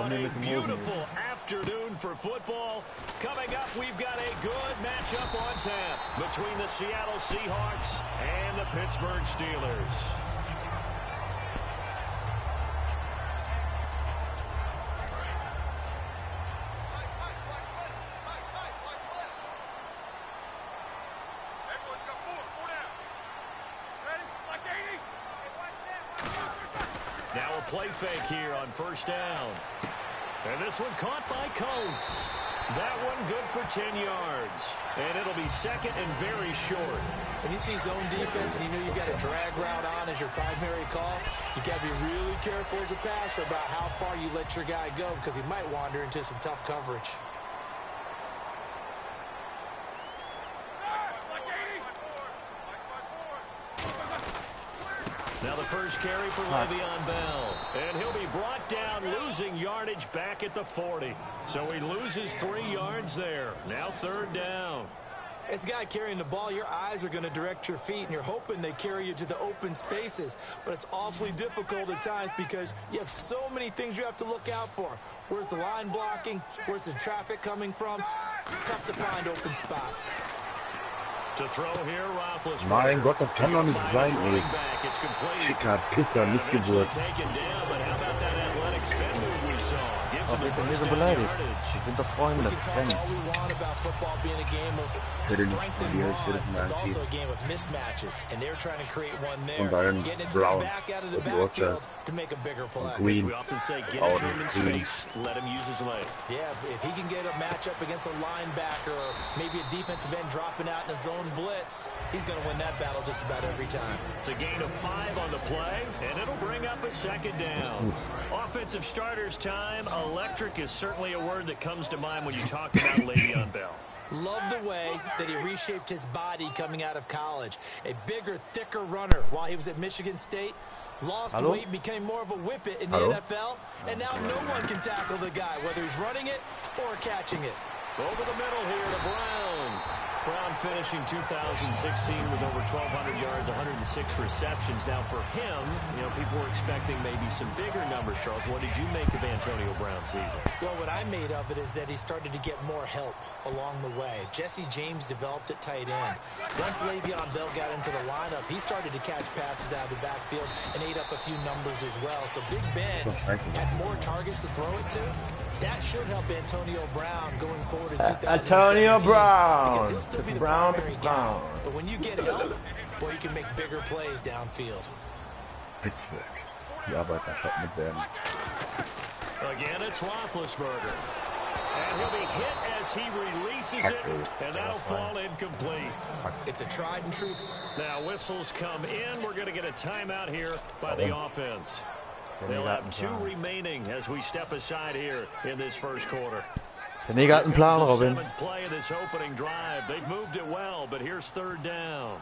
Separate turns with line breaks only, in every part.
What a beautiful afternoon for football. Coming up, we've got a good matchup on tap between the Seattle Seahawks and the Pittsburgh Steelers. Now a play fake here on first down. And this one caught by Coates. That one good for 10 yards. And it'll be second and very short.
When you see zone defense and you know you've got a drag route on as your primary call, you got to be really careful as a passer about how far you let your guy go because he might wander into some tough coverage.
Now the first carry for Le'Veon Bell. And he'll be brought down, losing yardage back at the 40. So he loses 3 yards there. Now third down.
As a guy carrying the ball, your eyes are going to direct your feet, and you're hoping they carry you to the open spaces. But it's awfully difficult at times because you have so many things you have to look out for. Where's the line blocking? Where's the traffic coming from? Tough to find open spots.
To throw here, Roethlisberger.
Mein Gott, das kann doch nicht sein, ey. Schicker Pisser, nicht Geburt.
Aber ich bin nicht so beleidigt. Wir sind doch Freunde, Friends.
Und dann Brown und Orchard und Green out Green.
Yeah, if he can get a matchup against a linebacker or maybe a defensive end dropping out in a zone blitz, he's going to win that battle just about every time.
It's a gain of 5 on the play, and it'll bring up a second down. Offensive starters time. Electric is certainly a word that comes to mind when you talk about Le'Veon Bell.
Love the way that he reshaped his body coming out of college. A bigger, thicker runner while he was at Michigan State. Lost weight, became more of a whippet in the NFL, and now no one can tackle the guy, whether he's running it or catching it.
Over the middle here to Brown. Brown finishing 2016 with over 1,200 yards, 106 receptions. Now for him, you know, people were expecting maybe some bigger numbers, Charles. What did you make of Antonio Brown's season?
Well, what I made of it is that he started to get more help along the way. Jesse James developed at tight end. Once Le'Veon Bell got into the lineup, he started to catch passes out of the backfield and ate up a few numbers as well. So Big Ben had more targets to throw it to. That should help Antonio Brown going forward in 2017.
Antonio Brown.
Because he'll still be the primary guy. But when you get help, boy, you can make bigger plays downfield.
Pittsburgh. Die Arbeiterschaft mit werden.
Again, it's Roethlisberger. And he'll be hit as he releases it, and that'll fall incomplete.
It's a tried and true.
Now whistles come in. We're going to get a timeout here by the offense. They'll have 2 remaining as we step aside here in this first quarter.
Der Neger hat einen Plan, Robin.
Play of this opening drive. They've moved it well, but here's third down.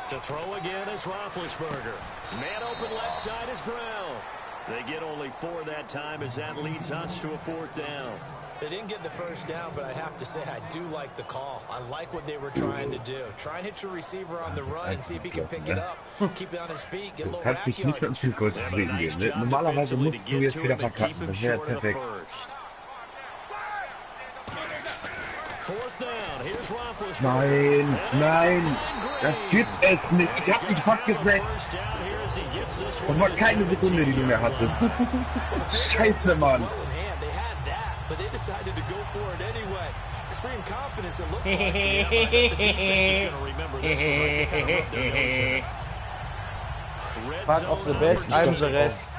To throw again is Roethlisberger. Man open left side is Brown. They get only 4 that time as that leads us to a 4th down.
They didn't get the first down, but I have to say I do like the call. I like what they were trying to do. Try and hit your receiver on the run and see if he can pick it up. Keep it on his feet, get a little rack yardage.
Normalerweise musst du jetzt wieder verkacken. Das wäre perfekt. Nein, nein, das gibt es nicht. Ich hab dich fast gesetzt. Das war keine Sekunde, die du mehr hattest. Scheiße, Mann.
But they decided to go for it anyway. Extreme confidence, it looks like. The defense is going to remember this one.
Part of the best, I'm the rest.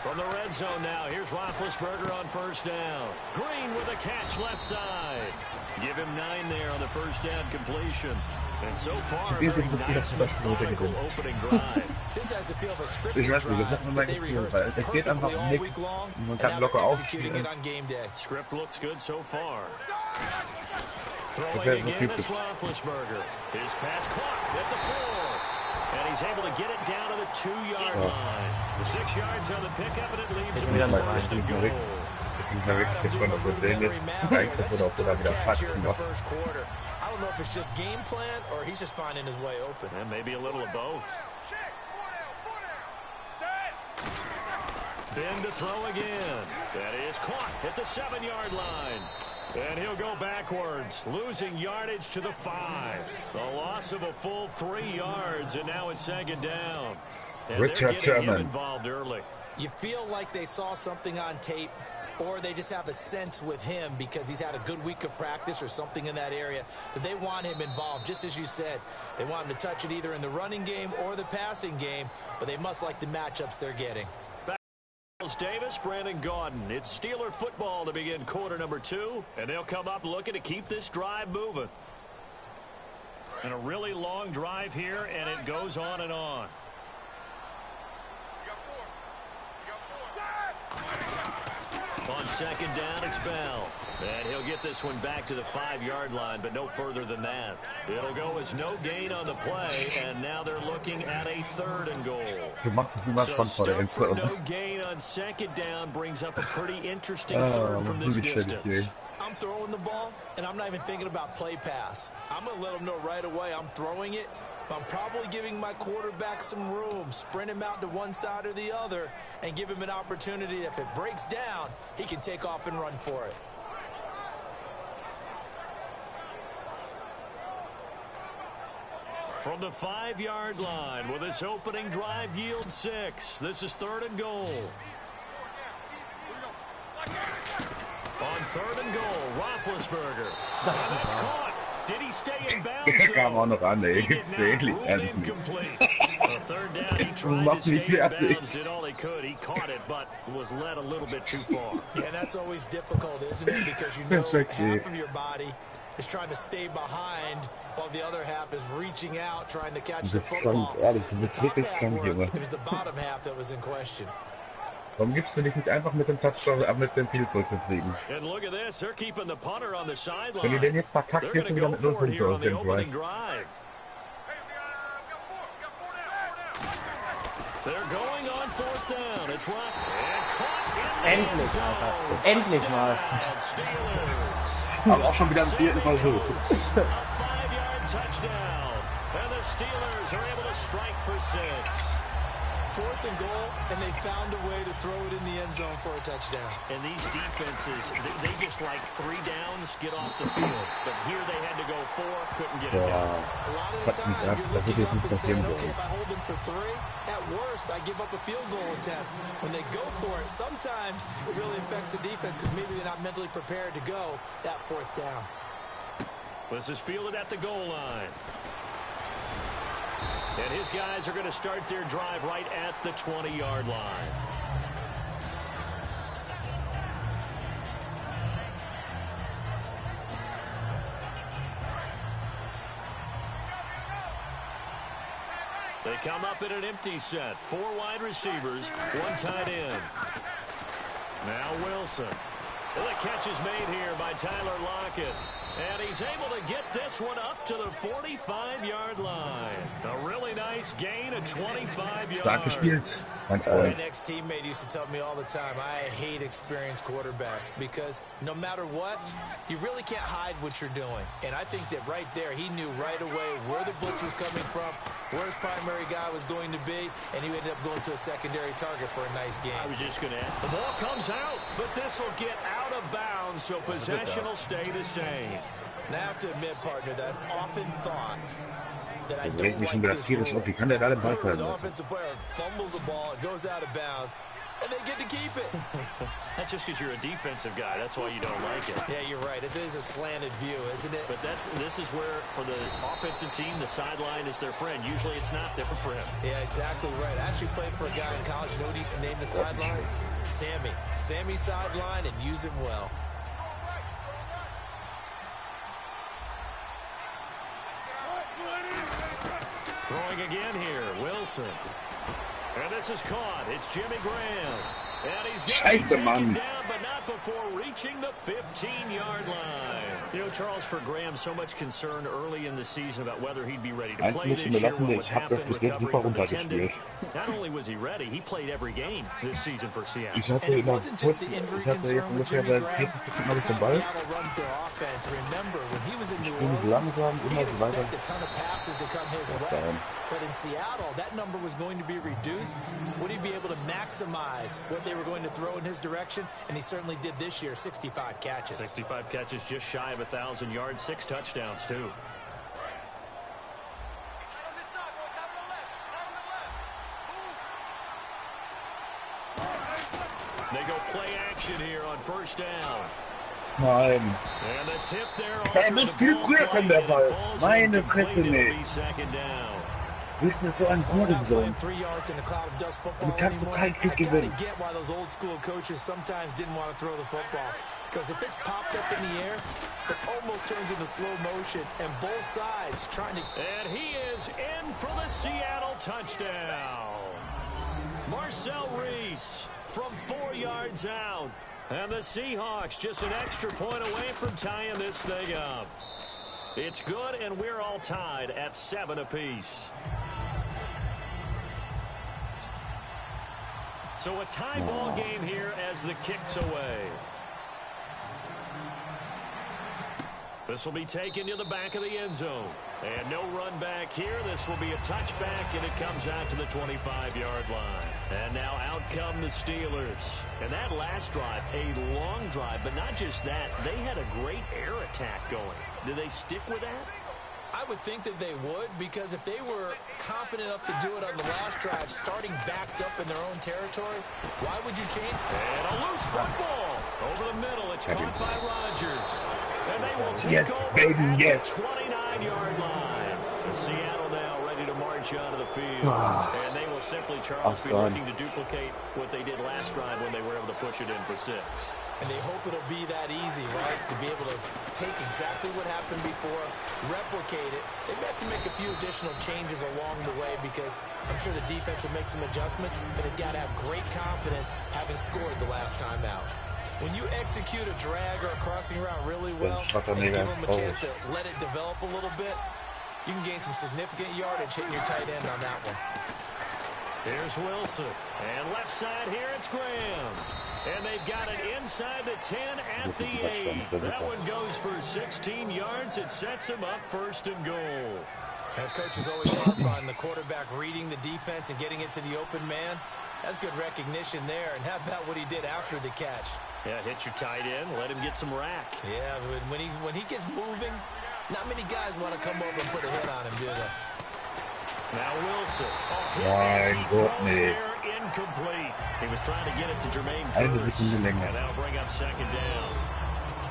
From the red zone now, here's Roethlisberger on first down. Green with a catch left side. Give him 9 there on the first down completion. And so far, a very nice methodical opening drive.
This has the feel of a scripted
Ich weiß nicht, das hat man mal gespielt, weil es geht einfach um nichts. Man kann locker aufspielen.
Script looks good so far. Throwing again, it's Roethlisberger. His pass clocked at the 4. And he's able to get it down to the 2-yard line. The 6 yards on the pickup, and it leaves him with first and goal.
Ich bin wirklich gespannt, ob das Ding jetzt reicht, oder ob er da wieder Pack macht.
don't know if it's just game plan or he's just finding his way open.
And maybe a little of both. Ben to throw again. That is caught at the 7-yard line. And he'll go backwards, losing yardage to the 5. The loss of a full 3 yards, and now it's 2nd down. And
Richard
they're getting him
Sherman
involved early.
You feel like they saw something on tape, or they just have a sense with him because he's had a good week of practice or something in that area that they want him involved. Just as you said, they want him to touch it either in the running game or the passing game, but they must like the matchups they're getting.
Davis, Brandon Gaudin. It's Steeler football to begin quarter number 2, and they'll come up looking to keep this drive moving. And a really long drive here, and it goes on and on. On 2nd down, it's Bell. And he'll get this one back to the 5-yard line, but no further than that. It'll go as no gain on the play, and now they're looking at a 3rd and goal. So stuff for no gain on 2nd down brings up a pretty interesting 3rd from this distance.
I'm throwing the ball, and I'm not even thinking about play pass. I'm going to let them know right away I'm throwing it, but I'm probably giving my quarterback some room, sprint him out to one side or the other, and give him an opportunity. If it breaks down, he can take off and run for it.
From the 5-yard line, will this opening drive yield 6? This is 3rd and goal. On 3rd and goal, Roethlisberger. That's caught. Did he stay in bounds?
Der kam auch noch an, ey.
He did not. Ruled incomplete. On 3rd down, he tried to stay in bounds, did all he could. He caught it, but was led a little bit too far.
Yeah, that's always difficult, isn't it? Because you know half of your body is trying to stay behind while the other half is reaching out, trying to catch the football. The top half worked. It was the bottom half that was in question.
Warum gibst du dich nicht einfach mit dem Touchdown, mit dem Field Goal zufrieden?
And look at this, they're keeping the punter on the sideline.
Wenn du den jetzt verkackst,
They're
jetzt
going
wieder
to
mit
go
0
for it here on
Punkten
the
aus
opening
dem
drive. They're going on 4th down. It's right. And caught in the
Endlich,
zone.
Alter. Endlich mal.
Steelers.
Aber auch schon wieder am 4. Versuch.
A 5-yard touchdown. And the Steelers are able to strike for 6.
4th and goal, and they found a way to throw it in the end zone for a touchdown.
And these defenses, they just like 3 downs, get off the field. But here they had to go 4, couldn't get it done.
A lot of the time, you're looking up and saying, okay, if I hold them for 3, at worst, I give up a field goal attempt. When they go for it, sometimes it really affects the defense because maybe they're not mentally prepared to go that 4th down.
This is fielded at the goal line. And his guys are going to start their drive right at the 20-yard line. They come up in an empty set. 4 wide receivers, 1 tight end. Now Wilson. Well, the catch is made here by Tyler Lockett. And he's able to get this one up to the 45-yard line. A really nice gain of 25 yards.
Stark gespielt.
My next teammate used to tell me all the time, I hate experienced quarterbacks because no matter what, you really can't hide what you're doing. And I think that right there, he knew right away where the blitz was coming from, where his primary guy was going to be, and he ended up going to a secondary target for a nice game.
I was just going to add, the ball comes out, but this will get out of bounds, so possession will stay the same.
Now I have to admit, partner, that I've often thought that I
Bringt
don't
mich schon
like
wieder
this
tierisch
rule.
auf. Wie kann der da den Ball
The
fallen lassen?
offensive player fumbles the ball, it goes out of bounds, and they get to keep it.
That's just because you're a defensive guy. That's why you don't like it.
Yeah, you're right. It is a slanted view, isn't it?
But this is where, for the offensive team, the sideline is their friend. Usually it's not there for him.
Yeah, exactly right. I actually played for a guy in college. You know what he used to name the sideline? Sammy. Sammy sideline, and use him well.
Throwing again here, Wilson. And this is caught. It's Jimmy Graham. And he's got to take him down but not before reaching the 15-yard line. You know, Charles, for Graham, so much concern early in the season about whether he'd be ready to play this year, what would happen, recovering from the tendon. Not only was he ready, he played every game this season for Seattle.
And it wasn't just the injury concern with Jimmy Graham. It's how Seattle runs their offense. Remember, when he was in New Orleans, he could expect a ton of passes to come his way. But in Seattle, that number was going to be reduced. Would he be able to maximize what they were going to throw in his direction? And he certainly did this year, 65 catches.
65 catches, just shy of 1,000 yards, 6 touchdowns, too. They go play action here on first down.
Nein.
And the tip there.
Er muss viel früher kommen, der Ball. Meine Fresse nicht. Wissen ist so ein Hurensohn. Du kannst doch keinen Kick gewinnen.
Because if it's popped up in the air, it almost turns into slow motion, and both sides trying to...
And he is in for the Seattle touchdown. Marcel Reese from 4 yards out. And the Seahawks just an extra point away from tying this thing up. It's good, and we're all tied at 7 apiece. So a tie ball game here as the kick's away. This will be taken to the back of the end zone. And no run back here. This will be a touchback, and it comes out to the 25-yard line. And now out come the Steelers. And that last drive, a long drive, but not just that. They had a great air attack going. Do they stick with that?
I would think that they would, because if they were confident enough to do it on the last drive, starting backed up in their own territory, why would you change?
And a loose football over the middle. It's caught by Rodgers. And they will take over at the 29-yard line. Seattle now ready to march onto the field. And they will simply, Charles, be looking to duplicate what they did last drive when they were able to push it in for 6.
And they hope it'll be that easy, right? To be able to take exactly what happened before, replicate it. They may have to make a few additional changes along the way, because I'm sure the defense will make some adjustments, but they've got to have great confidence having scored the last time out. When you execute a drag or a crossing route really well and give them a chance to let it develop a little bit, you can gain some significant yardage hitting your tight end on that one.
Here's Wilson. And left side here, it's Graham. And they've got it inside the 10 at the 8. That one goes for 16 yards. It sets him up 1st and goal.
And coaches always harp on the quarterback reading the defense and getting it to the open man. That's good recognition there. And how about what he did after the catch?
Yeah, hit your tight end, let him get some rack.
Yeah, when he gets moving, not many guys want to come over and put a hit on him, do they?
Now Wilson. Incomplete. He was trying to get it to Jermaine Kearse. And that'll bring up 2nd down.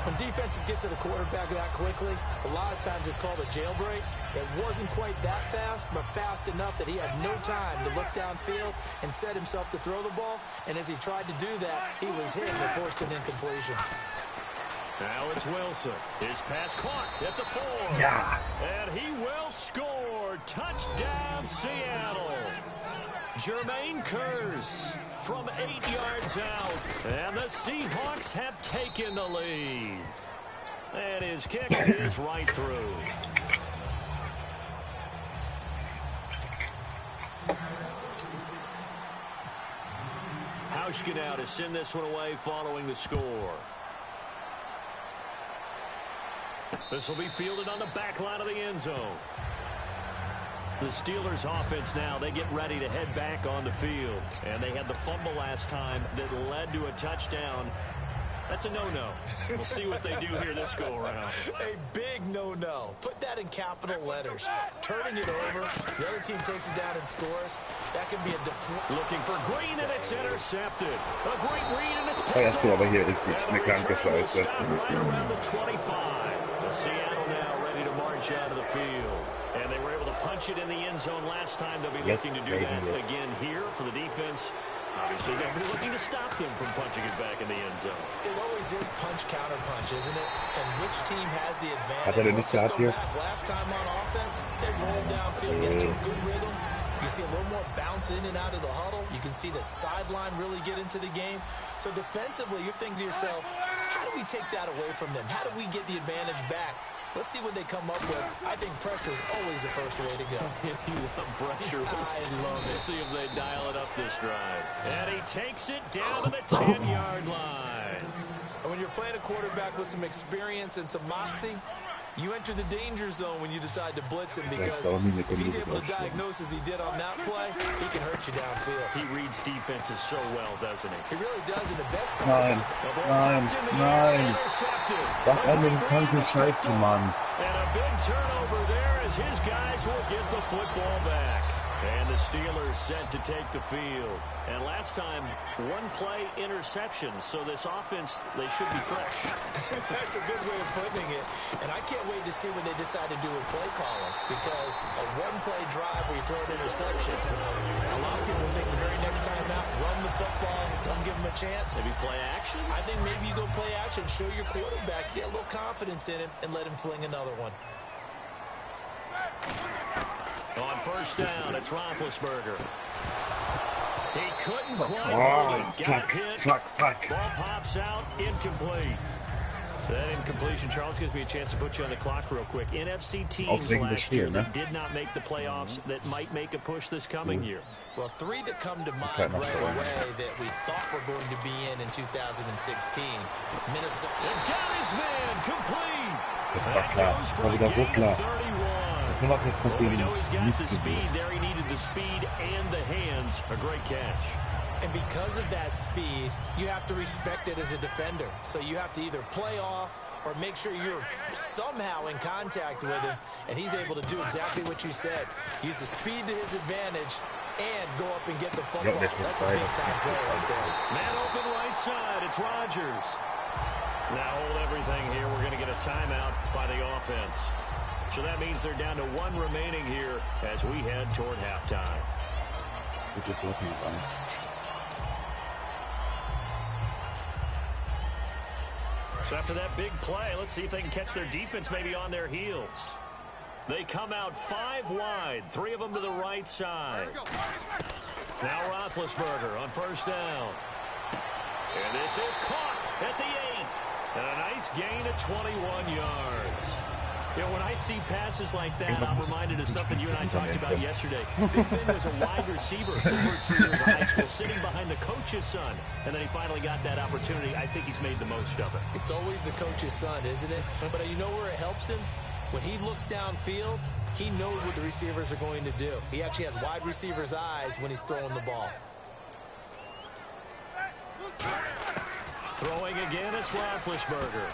When defenses get to the quarterback that quickly, a lot of times it's called a jailbreak. It wasn't quite that fast, but fast enough that he had no time to look downfield and set himself to throw the ball. And as he tried to do that, he was hit and forced an incompletion.
Now it's Wilson. His pass caught at the 4.
Yeah.
And he will score. Touchdown, Seattle. Jermaine Kearse from 8 yards out. And the Seahawks have taken the lead. And his kick is right through. Hauschka now to send this one away following the score. This will be fielded on the back line of the end zone. The Steelers offense now, they get ready to head back on the field. And they had the fumble last time that led to a touchdown. That's a no-no. We'll see what they do here this go-around.
A big no-no. Put that in capital letters. Turning it over, the other team takes it down and scores. That can be a
looking for Green, and it's intercepted. A great read, and it's
picked up. Aber hier ist eine kranke Scheiße.
Right around the 25. The Seattle now ready to march out of the field. And they were able to punch it in the end zone last time. They'll be looking to do that again here for the defense. Obviously, they'll be looking to stop them from punching it back in the end zone.
It always is punch-counter-punch, isn't it? And which team has the advantage?
Hat er denn nicht gehabt hier?
Last time on offense, they rolled downfield, get to a good rhythm, You see a little more bounce in and out of the huddle. You can see the sideline really get into the game. So defensively, you're thinking to yourself, how do we take that away from them? How do we get the advantage back? Let's see what they come up with. I think pressure is always the first way to go.
If you want pressure,
I love it.
Let's see if they dial it up this drive. And he takes it down to the 10-yard line.
And when you're playing a quarterback with some experience and some moxie, you enter the danger zone when you decide to blitz him, because if he's able to diagnose as he did on that play, he can hurt you downfield.
He reads defenses so well, doesn't he?
He really does, and the best part.
Nein, nein. Was eine kranke Scheiße, Mann.
And a big turnover there as his guys will get the football back. And the Steelers set to take the field. And last time, one-play interceptions. So this offense, they should be fresh.
That's a good way of putting it. And I can't wait to see what they decide to do with play calling, because a one-play drive where you throw an interception, a lot of people think the very next time out, run the football, don't give them a chance.
Maybe play action?
I think maybe you go play action, show your quarterback, get a little confidence in him, and let him fling another one.
On first down, it's Roethlisberger. He couldn't quite hold it. Got hit. Ball pops out, incomplete. That incompletion, Charles, gives me a chance to put you on the clock real quick. NFC teams last year that did not make the playoffs that might make a push this coming year.
Well, three that come to mind right away that we thought were going to be in 2016. Minnesota.
And got his man complete.
That goes for a gain of 31.
Well, we know he's got the speed there. He needed the speed and the hands. A great catch.
And because of that speed, you have to respect it as a defender. So you have to either play off or make sure you're somehow in contact with him. And he's able to do exactly what you said. Use the speed to his advantage and go up and get the football. That's a big-time play right there.
Man open right side. It's Rodgers. Now hold everything here. We're going to get a timeout by the offense. So that means they're down to one remaining here as we head toward halftime. So after that big play, let's see if they can catch their defense maybe on their heels. They come out 5 wide, 3 of them to the right side. Now Roethlisberger on first down. And this is caught at the 8. And a nice gain of 21 yards. You know, when I see passes like that, I'm reminded of something you and I talked about yesterday. Big Ben was a wide receiver the first 3 years of high school, sitting behind the coach's son. And then he finally got that opportunity. I think he's made the most of it.
It's always the coach's son, isn't it? But you know where it helps him? When he looks downfield, he knows what the receivers are going to do. He actually has wide receivers' eyes when he's throwing the ball.
Throwing again, it's Roethlisberger.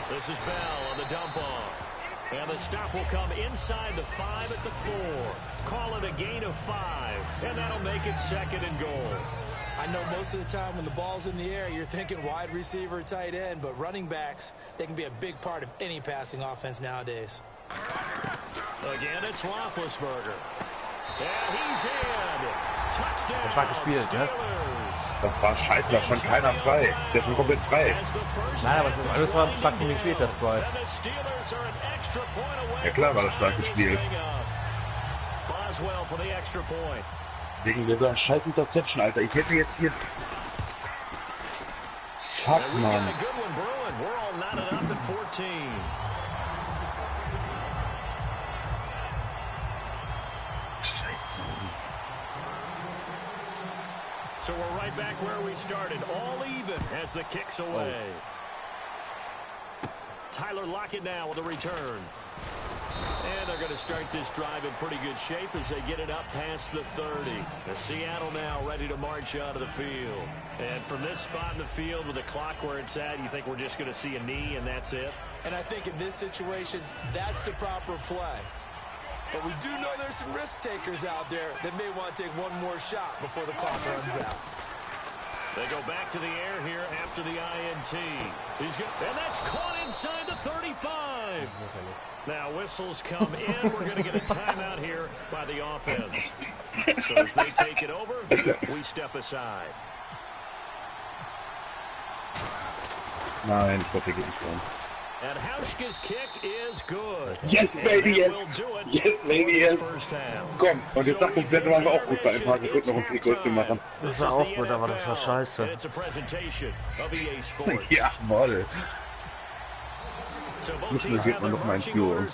This is Bell on the dump-off. And the stop will come inside the 5 at the 4. Call it a gain of 5, and that'll make it 2nd and goal.
I know most of the time when the ball's in the air, you're thinking wide receiver, tight end, but running backs, they can be a big part of any passing offense nowadays.
Again, it's Roethlisberger. And he's in. Touchdown,
Das war gespielt, ne?
Das war scheiße, da stand keiner frei. Der ist schon komplett frei.
Nein, aber das war stark gespielt, das war.
Ja klar war das stark gespielt. Wegen dieser scheiß Interception, Alter. Ich hätte jetzt hier... Fuck, Mann.
So we're right back where we started, all even as the kick's away. Tyler Lockett now with a return. And they're going to start this drive in pretty good shape as they get it up past the 30. The Seattle now ready to march out of the field. And from this spot in the field with the clock where it's at, you think we're just going to see a knee and that's it?
And I think in this situation, that's the proper play. But we do know there's some risk takers out there that may want to take one more shot before the clock runs out.
They go back to the air here after the INT. And that's caught inside the 35. Now whistles come in. We're going to get a timeout here by the offense. So as they take it over, we step aside.
Nein, ich hoffe, geht nicht rum.
And Hauschka's kick is good.
Yes, baby, yes. Yes, baby, yes. Komm, und jetzt sagt uns, werden wir auch gut bei ein paar Sekunden noch ein Trikot zu machen.
Das war auch gut, aber das war scheiße.
Jawohl. Müssen wir geht man noch mal ins Führung.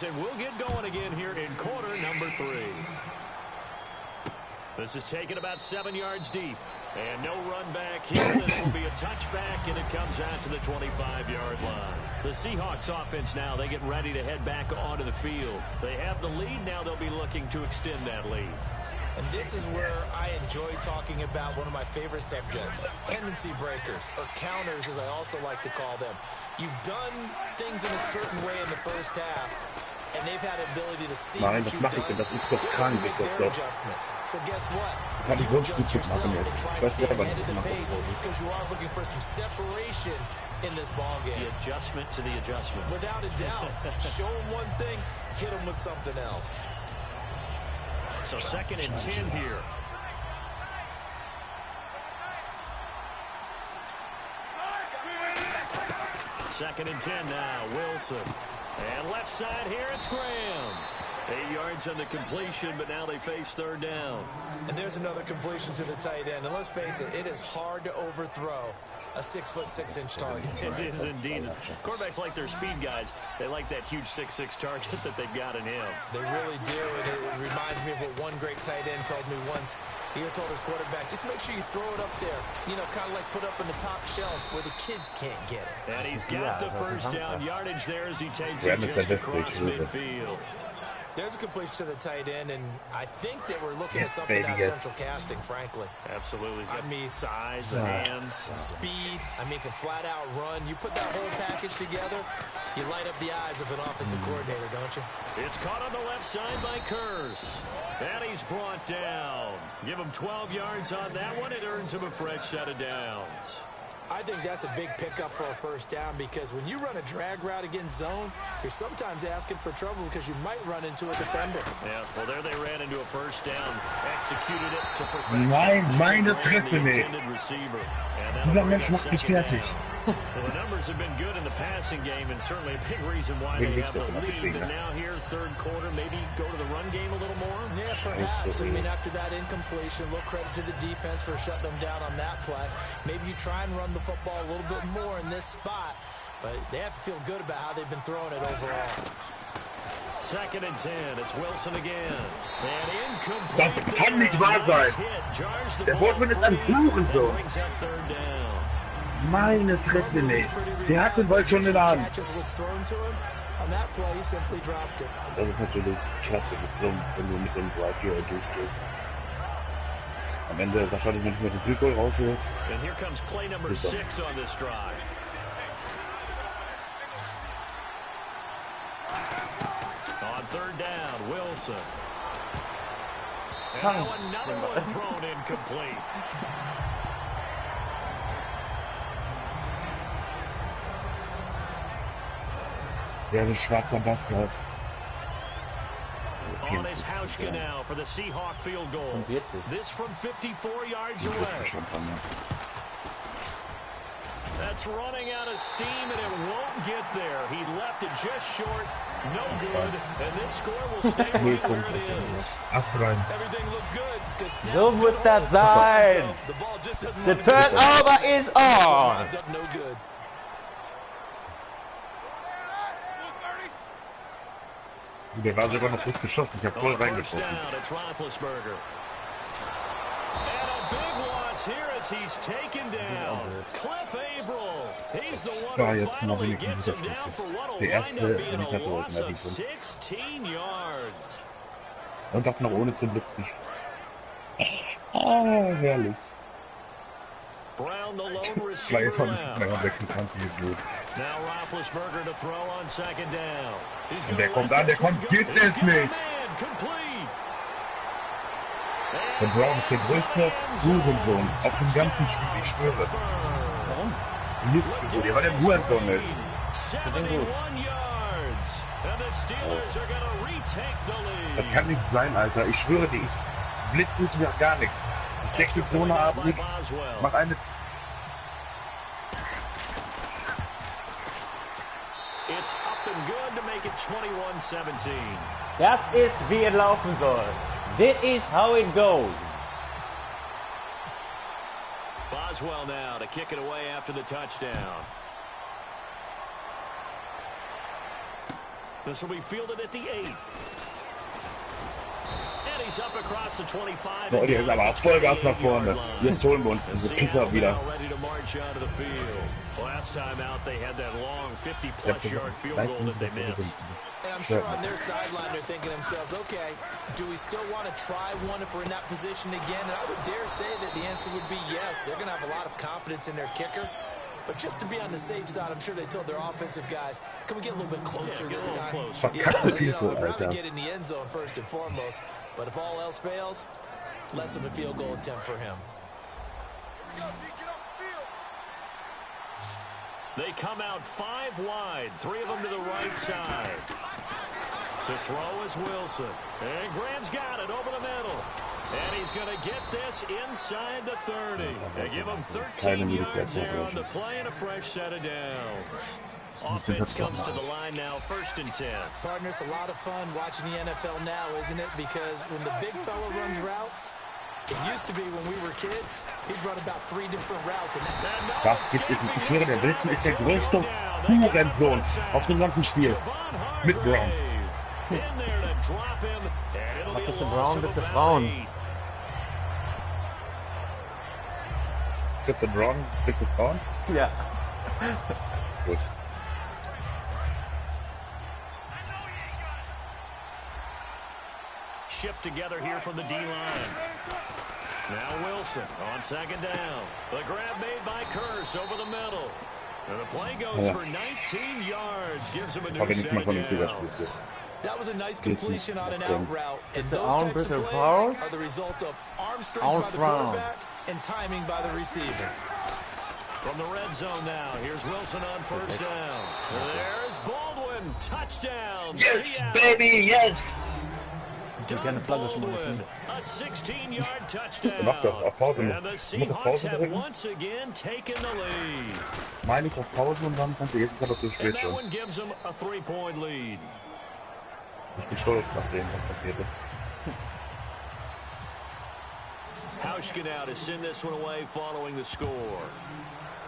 This is taken about 7 yards deep. And no run back here. This will be a touchback, and it comes out to the 25-yard line. The Seahawks offense now, they get ready to head back onto the field. They have the lead. Now they'll be looking to extend that lead.
And this is where I enjoy talking about one of my favorite subjects, tendency breakers, or counters, as I also like to call them. You've done things in a certain way in the first half, and they've had the ability to see
Nein, das mache ich denn, das ist doch krank, ist das doch.
So guess what?
Kann ich sonst gut machen jetzt. Ich weiß selber nicht, was ich machen soll.
Because you are looking for some separation in this ball game.
The adjustment to the adjustment.
Without a doubt. Show them one thing, hit them with something else.
So 2nd and 10 here. Second and 10 now, Wilson. And left side here, it's Graham. 8 yards on the completion, but now they face 3rd down.
And there's another completion to the tight end. And let's face it, it is hard to overthrow a 6'6" target.
It is indeed. Quarterbacks like their speed guys. They like that huge 6'6" target that they've got in him.
They really do, and it reminds me of what one great tight end told me once. He told his quarterback, just make sure you throw it up there. You know, kind of like put up in the top shelf where the kids can't get it.
And he's got the first down yardage there as he takes it just across midfield.
There's a completion to the tight end, and I think that we're looking at something out of central casting, frankly.
Absolutely. He's got size, hands,
speed. I mean, can flat out run. You put that whole package together, you light up the eyes of an offensive coordinator, don't you?
It's caught on the left side by Kurz. And he's brought down. Give him 12 yards on that one. It earns him a fresh set of downs.
I think that's a big pickup for a first down because when you run a drag route against zone, you're sometimes asking for trouble because you might run into a defender.
Yeah, well, there they ran into a first down. Executed it to perfection.
Nein, meine Treffe nicht. Dieser Mensch macht mich fertig.
Well, the numbers have been good in the passing game and certainly a big reason why they have the lead. But now here, 3rd quarter, maybe go to the run game a little more?
Yeah, perhaps. I mean, after that incompletion, a little credit to the defense for shutting them down on that play. Maybe you try and run the football a little bit more in this spot, but they have to feel good about how they've been throwing it overall.
2nd and 10. It's Wilson again. And incomplete.
Das kann nicht wahr sein. Der Boardman ist ein Hurensohn. Meine Fresse nicht. Der hat den Ball schon in der Hand.
Das ist
natürlich klasse, wenn du mit so einem Drive-Here durchgehst. Am Ende wahrscheinlich nicht mehr den Field Goal rausholst.
And here comes play number 6 on this drive. On 3rd down, Wilson. And now another one thrown incomplete.
Der ist schwarzer Bastard.
On is Hauschka now for the Seahawk field goal. This from 54 yards away. That's running out of steam, and it won't get there. He left it just short. No good. And this score will stay right where it is. Everything looked good. Good snap.
So muss das sein. The turnover is on.
No good.
Der war sogar noch gut geschossen. Ich habe voll reingeschossen. War jetzt mal wenigstens der erste Initiator in der Defense. Und das noch ohne zu blitzen. Oh, herrlich.
Brown, the lone receiver.
Zwei von 26 ist gut. Und der kommt an, der kommt, gibt es nicht. Der Brown ist der größte Hurensohn auf dem ganzen Spiel, ich schwöre.
Warum?
Mist, der war der Hurensohn nicht.
Für den gut.
Das kann nicht sein, Alter. Ich schwöre dir, ich blitze mir gar nichts. Ich decke die Zone ab, nichts. Mach eine...
It's to make it 21-17.
Das ist, wie es laufen soll. This is how it goes.
Boswell now to kick it away after the touchdown. This will be fielded at the 8. And he's up across the 25.
Boah, der ist aber auch Vollgas nach vorne. Jetzt holen wir uns diese Pisser wieder.
Last time out, they had that long 50-plus-yard field goal that they missed.
And I'm sure on their sideline they're thinking to themselves, okay, do we still want to try one if we're in that position again? And I would dare say that the answer would be yes. They're going to have a lot of confidence in their kicker. But just to be on the safe side, I'm sure they told their offensive guys, can we get a little bit closer this time? I'd rather get in the end zone first and foremost. But if all else fails, less of a field goal attempt for him.
They come out 5 wide, 3 of them to the right side. To throw is Wilson. And Graham's got it over the middle. And he's going to get this inside the 30. They give him 13 yards there on the play and a fresh set of downs. Offense comes to the line now, 1st and 10.
Partner, it's a lot of fun watching the NFL now, isn't it? Because when the big fella runs routes, it used to be when we were kids, he'd run about 3 different routes.
Das gibt es nicht. Ich schwöre, der Wilson ist der größte Hurensohn auf dem ganzen Spiel. Mit Brown.
Was ist der Brown, bist du Frauen?
Bist du Brown? Bist du Frauen?
Ja.
Gut.
Shift together here from the D-line. Now Wilson on 2nd down. The grab made by Curse over the middle. And the play goes for 19 yards. Gives him a new set of downs.
That was a nice completion on an out route. And those types of plays are the result of arm strength by the quarterback and timing by the receiver.
From the red zone now, here's Wilson on 1st down. There's Baldwin. Touchdown.
Yes, baby, yes!
Baldwin, a 16-yard touchdown. And the Seahawks have once again taken the lead.
Meine ich auf Pause und dann kommt jetzt aber zu spät
And that
schon.
one gives them a 3-point lead.
Ich bin stolz nach dem, was passiert ist.
Hauschka now to send this one away following the score.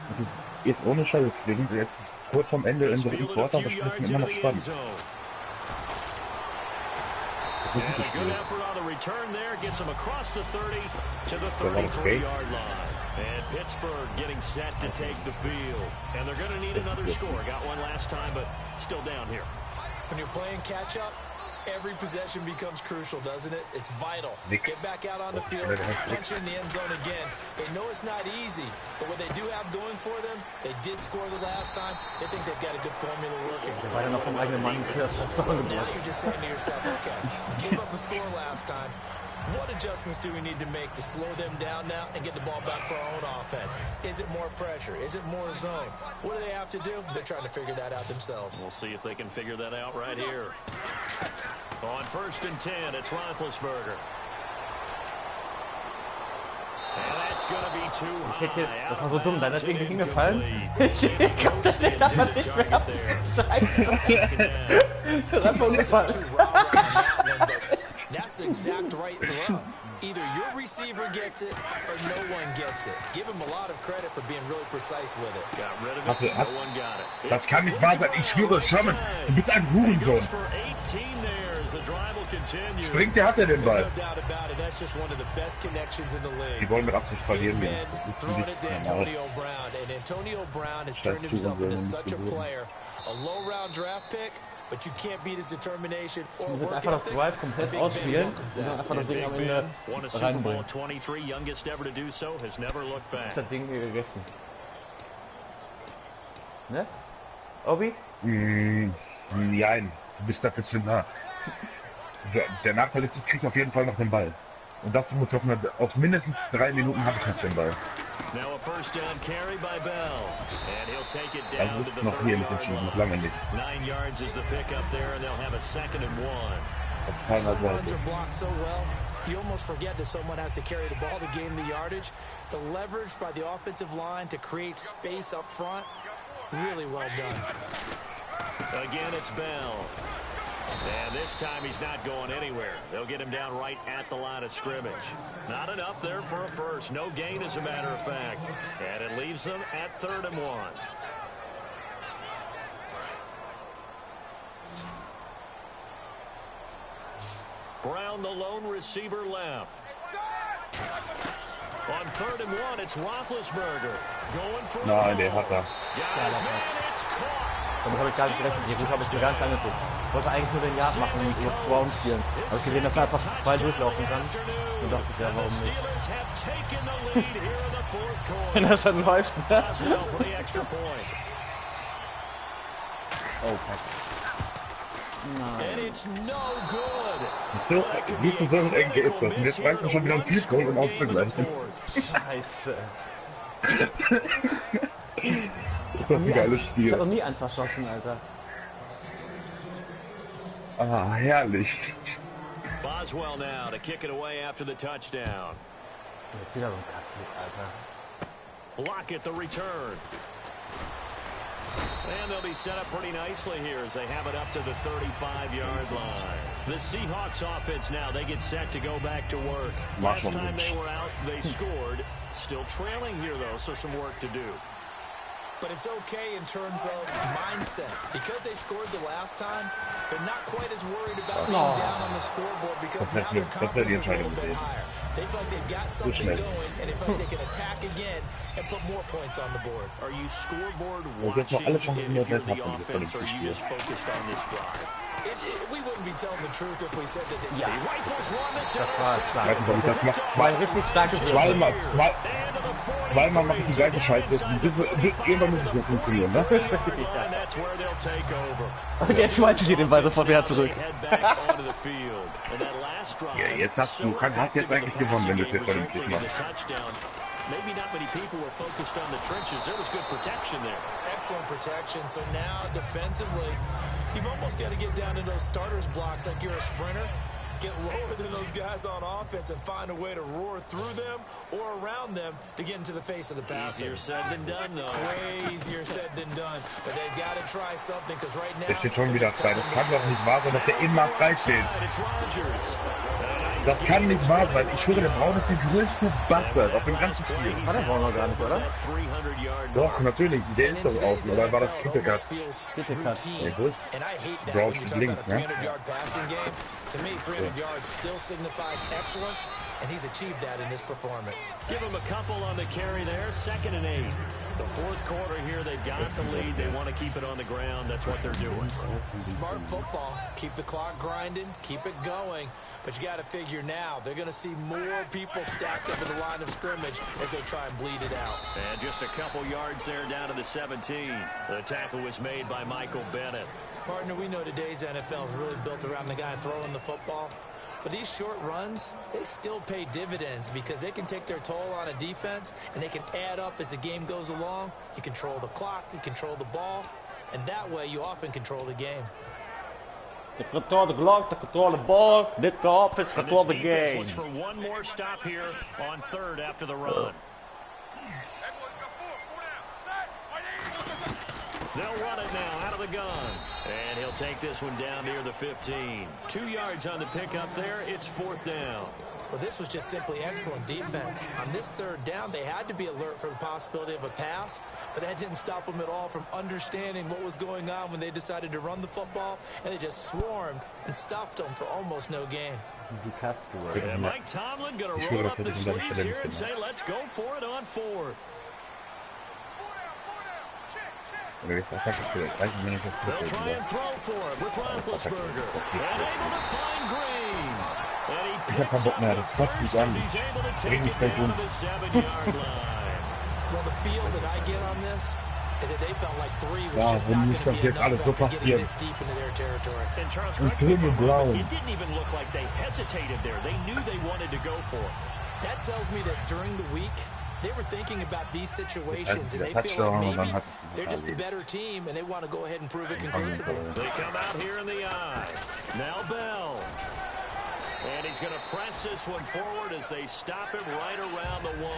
Das ist jetzt ohne Scheiß. Wir sind jetzt kurz vorm Ende im 3. Quarter, das ist immer noch spannend.
And a good effort on the return there gets them across the 30 to the 33-yard line. And Pittsburgh getting set to take the field. And they're going to need another score. Got one last time, but still down here.
When you're playing catch-up, every possession becomes crucial, doesn't it? It's vital. Get back out on the field, punch in the end zone again. They know it's not easy, but what they do have going for them, they did score the last time. They think they've got a good formula working.
Weiter noch vom eigenen Mann fährst.
Now you're just saying to yourself, okay, gave up a score last time. What adjustments do we need to make to slow them down now and get the ball back for our own offense? Is it more pressure? Is it more zone? What do they have to do? They're trying to figure that out themselves.
We'll see if they can figure that out right here. On 1st and 10, it's Roethlisberger. And that's going to be too high.
Das war so dumm, deiner ist irgendwie hingefallen. Ich hab das Ding aber nicht mehr. Scheiße. Das ist einfach umgefallen.
That's the exact right throw. Either your receiver gets it or no one gets it. Give him a lot of credit for being really precise with it.
Got rid of it. No one got it.
Das kann nicht wahr sein. Ich schwöre, Sherman, du bist ein Hurensohn. Springt, der hat ja den Ball. Die wollen mit Absicht verlieren. Das ist nicht normal.
Antonio Brown has turned himself into such a player. A low-round draft pick, but you can't beat his determination.
Ich muss jetzt einfach das Drive komplett ausspielen und dann einfach das Ding am Ende reinbringen. Ist das Ding hier gegessen? Ne? Obi?
Nein, du bist dafür zu nah. Der Nachteil ist, ich krieg auf jeden Fall noch den Ball. Und das muss auf mindestens 3 Minuten habe ich noch den Ball. Also ist noch hier nicht entschieden, noch lange nicht. Auf keiner Seite.
You almost forget that someone has to carry the ball to gain the yardage. The leverage by the offensive line to create space up front, really well done.
Again, it's Bell. And this time he's not going anywhere. They'll get him down right at the line of scrimmage. Not enough there for a first. No gain, as a matter of fact. And it leaves them at 3rd and 1. Brown, the lone receiver, left. On 3rd and 1, it's Roethlisberger. Going for
Nein, der hat er.
It's caught.
Damit habe ich gar nicht gerechnet. Die Route habe ich mir gar nicht angeguckt. Ich wollte eigentlich nur den Yard machen und über Brown spielen. Aber ich gesehen, dass er einfach frei durchlaufen kann. Und dachte ich, ja, warum nicht? Wenn das dann läuft, ne? Oh, fuck.
Nein.
So, wie zu so eng ist das? Und jetzt reicht mir schon wieder ein Field Goal, um auszugleichen.
Scheiße.
Das ist ein geiles Spiel.
Ich hab noch nie eins verschossen, Alter.
Ah, herrlich.
Boswell now to kick it away after the touchdown.
Jetzt wieder so ein Kackkick, Alter.
Block it, the return. And they'll be set up pretty nicely here as they have it up to the 35-yard line. The Seahawks offense now, they get set to go back to work. Last time they were out, they scored. Still trailing here, though, so some work to do.
But it's okay in terms of mindset. Because they scored the last time, they're not quite as worried about being down on the scoreboard because now their confidence is a little bit higher. They feel like they've got something going, and they feel like they can attack again and put more points on the board.
Are you scoreboard watching if you're the offense, or are you just focused on this drive?
We wouldn't be telling the truth if we said that
he rifles one that's
Zweimal mache ich die gleiche Scheiße. Irgendwann muss es ja funktionieren, ne?
Und jetzt schmeißen sie den Ball sofort wieder zurück.
Ja, jetzt hast jetzt eigentlich gewonnen, wenn du es jetzt vernünftig machst.
Maybe not many people were focused on the trenches. There was good protection there.
Excellent protection. So now defensively, you've almost got to get down to those starters blocks like you're a sprinter. Get lower than those guys on offense and find a way to roar through them or around them to get into the face of the passer.
Easier said than done, though.
Way easier said than done. But they've got to try something because right now...
Der steht schon wieder frei. Das kann doch nicht wahr sein, dass der immer frei steht. Das kann nicht wahr sein. Ich schwöre, der Braun ist die größte Bastard auf dem ganzen Spiel.
War der Braun noch gar nicht, oder?
Doch, natürlich. Der ist doch aus. Oder war das Kittekat?
Kittekat.
Ja, gut. Braun steht links, ne?
To me, 300 yards still signifies excellence, and he's achieved that in this performance.
Give him a couple on the carry there, 2nd and 8. The 4th quarter here, they've got the lead. They want to keep it on the ground. That's what they're doing.
Smart football. Keep the clock grinding, keep it going. But you got to figure now, they're going to see more people stacked up in the line of scrimmage as they try and bleed it out.
And just a couple yards there down to the 17. The tackle was made by Michael Bennett.
Partner, we know today's NFL is really built around the guy throwing the football. But these short runs, they still pay dividends because they can take their toll on a defense and they can add up as the game goes along. You control the clock, you control the ball, and that way you often control the game.
They control the clock, they control the ball, they control the game.
Looks for one more stop here on 3rd after the run. They'll run it now out of the gun. And he'll take this one down near the 15. 2 yards on the pickup there. It's 4th down.
Well, this was just simply excellent defense. On this 3rd down, they had to be alert for the possibility of a pass, but that didn't stop them at all from understanding what was going on when they decided to run the football, and they just swarmed and stuffed them for almost no gain.
And Mike Tomlin going to roll up the sleeves here and say, let's go for it on 4th.
They'll try and throw for it with Roethlisberger. And able to find Green. And he picks up the first as he's able to take it down to the 7-yard line. Well, the feel that I get on this is that they felt like 3 was just not going to be enough to get this deep into their territory. And Charles, correct me if I'm wrong, it didn't even look like they hesitated there. They knew they wanted to go for it. That tells me that during the week, they were thinking about these situations, and they feel like maybe they're just a better team, and they want to go ahead and prove it conclusively. They come out here in the eye. Now Bell. And he's going to press this one forward as they stop him right around the 1.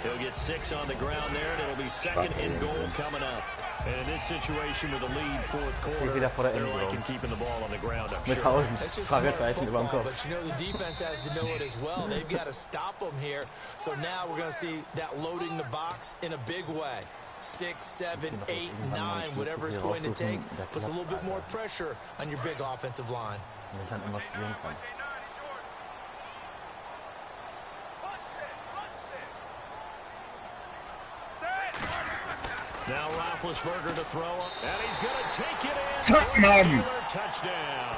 He'll get 6 on the ground there, and it'll be 2nd and goal coming up.
And in this situation with a lead fourth quarter,
wieder vor der
they're
Endzone.
liking keeping the ball on the ground, I'm
Mit
sure.
1000
That's just
Fragezeichen über dem
football,
Kopf.
but you know the defense has to know it as well. They've got to stop them here. So now we're going to see that loading the box in a big way. 6, 7, 8, 9, whatever it's going to take, puts a little bit more pressure on your big offensive line.
Und dann immer spielen kann.
Now Roethlisberger to throw, and he's going to take it in.
Zack, Mann!
Touchdown.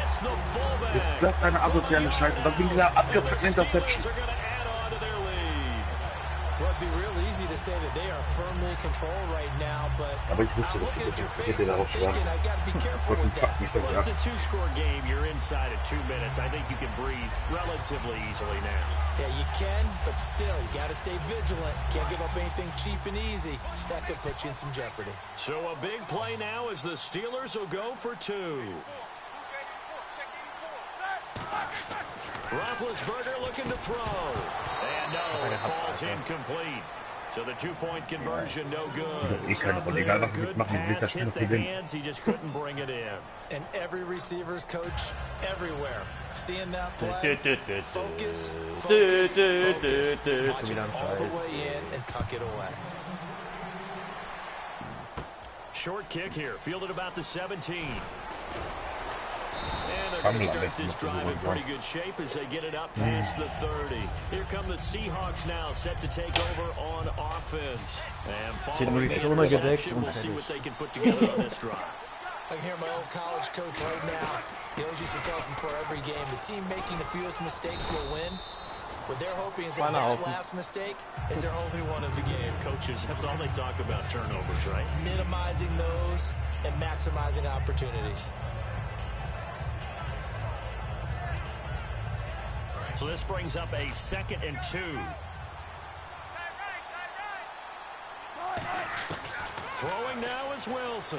It's the
Ist
fullback.
das eine asoziale Scheiße? Was wegen dieser abgefuckten Interception?
Are going to add on to their lead.
Well, it'd be real easy to say that they are firmly in control right now, but
Aber ich wusste,
I'm
dass
looking at your
das
face
hätte
and I'm
darauf schwören.
thinking I've got to be careful
Fucking
with
fuck
that.
mich doch
Well, it's
ab.
a two-score game. You're inside at 2 minutes. I think you can breathe relatively easily now.
Yeah, you can, but still, you got to stay vigilant. Can't give up anything cheap and easy. That could put you in some jeopardy.
So a big play now as the Steelers will go for 2. Roethlisberger looking to throw. And no, it falls incomplete. So the 2-point conversion no good. Tough there, good pass, hit the hands. He just couldn't bring it in.
And every receiver's coach everywhere. Seeing that play, focus, focus, focus. Watch it all the way in and tuck it away.
Short kick here, fielded about the 17. And they're going to start this drive in pretty good shape as they get it up past the 30. Here come the Seahawks now, set to take over on offense. And following the interception, we'll see what they can put together on this drive.
I can hear my old college coach right now. He always used to tell us before every game, the team making the fewest mistakes will win. What they're hoping is that that last mistake is their only one of the game.
Coaches, that's all they talk about, turnovers, right?
Minimizing those and maximizing opportunities.
So this brings up a 2nd and 2. Throwing now is Wilson.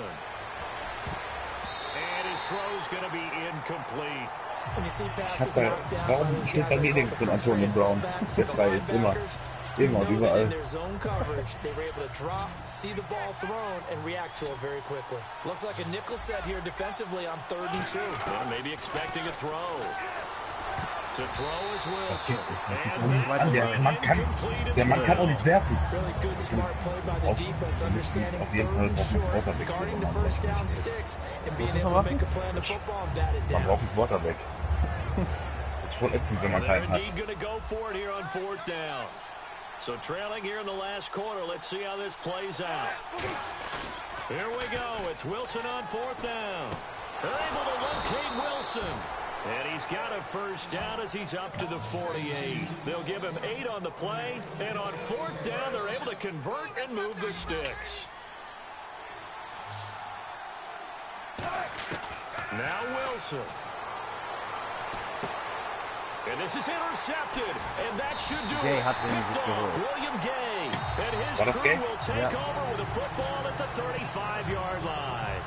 And his throw's going to be incomplete.
When you see passes
Warum
knocked down,
steht bei mir links von Antonio Brown? Der frei ist immer. Immer und überall.
in their zone coverage, they were able to drop, see the ball thrown, and react to it very quickly. Looks like a nickel set here defensively on 3rd and 2.
Yeah, maybe expecting a throw. To throw is Wilson.
Der Mann kann auch nicht werfen.
Really good, smart play by the defense, understanding 3rd and short, guarding the first down sticks, and being able to make a play on the football and bat it
Man
down.
braucht einen Quarterback. Das ist voll ätzend, wenn man
They're
keinen hat.
indeed going to go for it here on 4th down. So trailing here in the last quarter. Let's see how this plays out. Here we go. It's Wilson on 4th down. They're able to locate Wilson. And he's got a first down as he's up to the 48. They'll give him 8 on the play. And on 4th down, they're able to convert and move the sticks. Now Wilson. And this is intercepted. And that should do
Gay
it.
hat ihn
Picked
sich
off.
geholt.
William Gay. And his
War das
crew
Gay?
will take
Ja.
over with a football at the 35-yard line.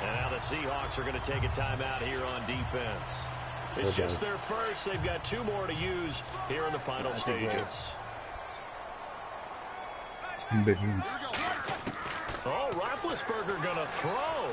And now the Seahawks are going to take a timeout here on defense. It's just their first. They've got 2 more to use here in the final stages. Oh, Roethlisberger going to throw.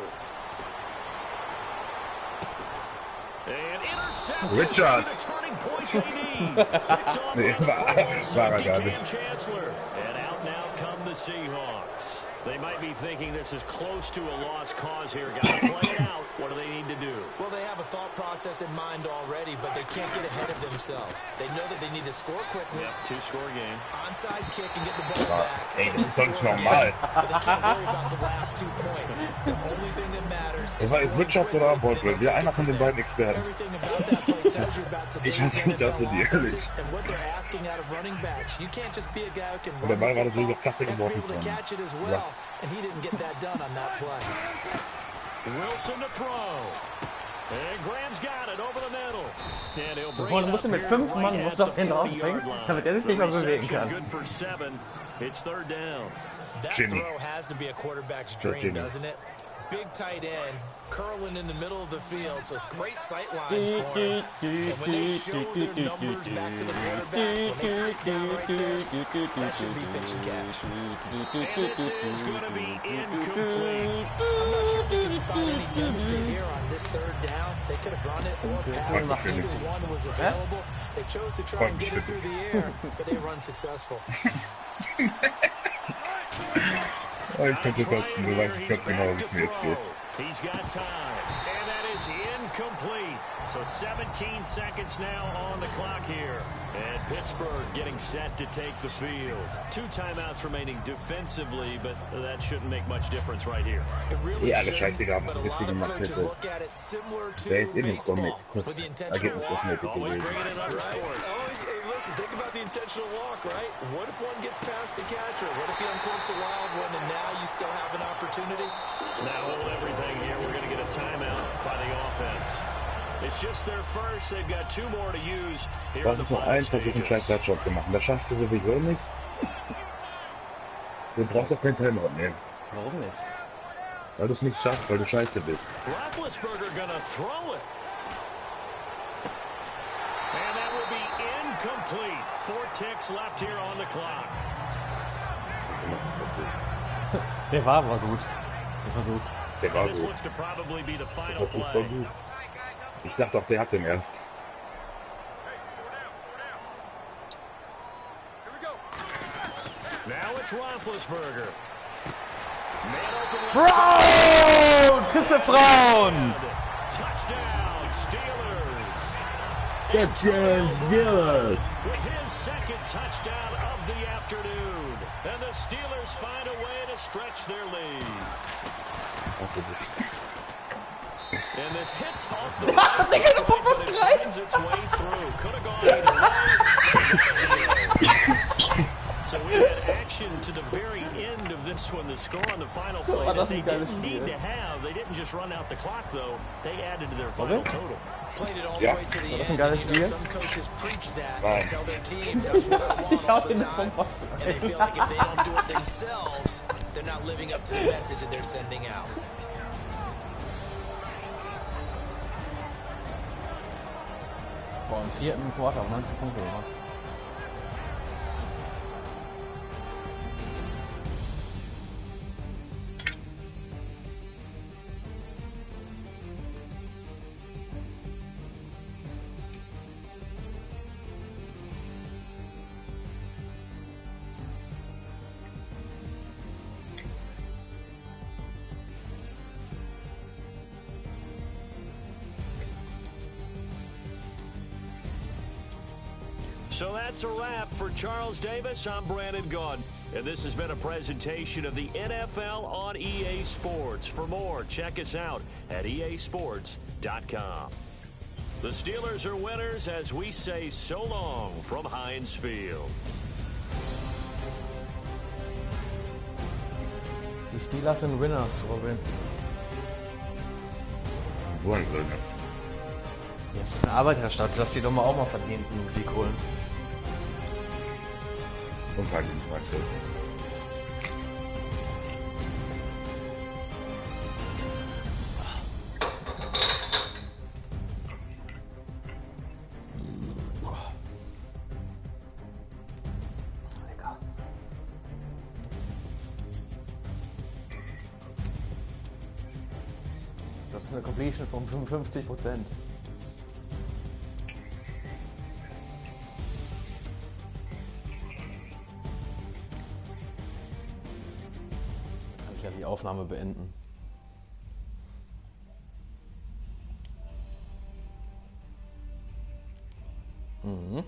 And intercepted.
Richard.
The turning point they need. Picked off
Nee,
by the Colts.
war er gar
Cam
nicht.
Chancellor. And out now come the Seahawks. They might be thinking this is close to a lost cause here. Got to play it out. What do they need to do?
Well, they have a thought process in mind already, but they can't get ahead of themselves. They know that they need to score quickly.
Yep, 2-score game.
Onside kick and get the ball back.
Ey,
and
das
then
ist doch
score
nicht normal.
again. But they can't worry about the last 2 points. The only thing that matters
Das
is
war jetzt
scoring
Richard
quickly,
oder
and
Baldwin.
then
Wer einer
take
von
it
den
from
beiden
there.
Experten.
Everything about that play tells you about
Ich
today's
weiß nicht,
NFL
dachte dir, ehrlich.
offenses and what they're asking out of running backs. You can't just be a guy who can
Und
run
der Ball
the
war natürlich
football.
auch klasse
You have to be
geworfen
able to
worden.
catch it as
Ja.
well, and he didn't get that done on that play.
Wilson to throw. And Graham's got it over the middle. And he'll bring
Vorne
it
musst du
up
mit
here
5
right
Mann
at
musst
the
du auf den
40-yard
draufspringen,
line.
damit er sich nicht
The
mehr bewegen
reception
kann.
good for 7. It's 3rd down.
That
Jimmy.
throw has to be a quarterback's dream,
Jimmy.
doesn't it? big tight end curling in the middle of the field, so it's great sight lines for him. And when they show their numbers back to the quarterback, when they sit down right there, that should be pitch and catch.
And this is going to be incomplete.
I'm not sure if you can spot any tendency here on this third down. They could have run it or passed it. Either one was available. They chose to try and get it through the air, but they were unsuccessful.
Oh, ich könnte kosten, du weißt ganz genau, wie es mir jetzt geht.
He's got time, and that is incomplete. So 17 seconds now on the clock here. And Pittsburgh getting set to take the field. 2 timeouts remaining defensively, but that shouldn't make much difference right here.
It really
Ja, das
shouldn't,
scheißegal,
but
was
a
ich
lot
hier
of
gemacht
coaches
hätte.
look at it similar to
Der ist immer
baseball,
mit
with the intentional walk.
Ergebniskosmetik
Always
gewesen.
bringing it up
Right?
sports.
Always, hey, listen, think about the intentional walk, right? What if one gets past the catcher? What if he uncorks a wild one and now you still have an opportunity?
Now hold everything here. We're going to get a timeout by the offense. It's just their first. They've got 2 more to use here in
Lass
the
uns nur
final
einen Versuch, einen scheiß
stages.
Touchdown zu machen. Das schaffst du sowieso nicht. Du brauchst auch kein Timeout nehmen.
Warum nicht?
Weil du es nicht schaffst, weil du scheiße bist.
Roethlisberger gonna throw it. And that will be incomplete. 4 ticks left here on the clock.
Der war aber gut. Der Versuch.
Der war
And this
gut.
looks to probably be the
Der
final
Versuch war
play.
gut. Ich dachte auch, der hat den erst.
Now it's Roethlisberger. Man open left
Brown! Christoph Brown!
Touchdown, Steelers.
Jetzt, yes!
With his second touchdown of the afternoon. And the Steelers find a way to stretch their lead. And this hits off the right, but it finds its way through. Could have gone either way. So we had action to the very end of this one. The score on the final play that they didn't need to have. They didn't just run out the clock, though. They added to their final total.
Played it all the
Ja.
way to the
War das
end.
ein geiles
You know,
Spiel?
some coaches preach that
Nein.
and tell their teams that's what I want
Ich hau
all the
den vom
time.
Posten
And they feel like if they don't do it themselves, they're not living up to the message that they're sending out.
Boah, im 4. Quarter 19 Punkte gemacht.
So that's a wrap for Charles Davis. I'm Brandon Gaudin, and this has been a presentation of the NFL on EA Sports. For more, check us out at easports.com. The Steelers are winners as we say so long from Heinz Field.
Die Steelers sind Winners, Robin.
So ein Söhne.
Jetzt ist eine Arbeiterstadt, lass die doch mal auch mal verdient einen Sieg holen.
Und halt den Zweifel.
Lecker. Das ist eine Completion von 55%. Kann ich ja die Aufnahme beenden. Mhm.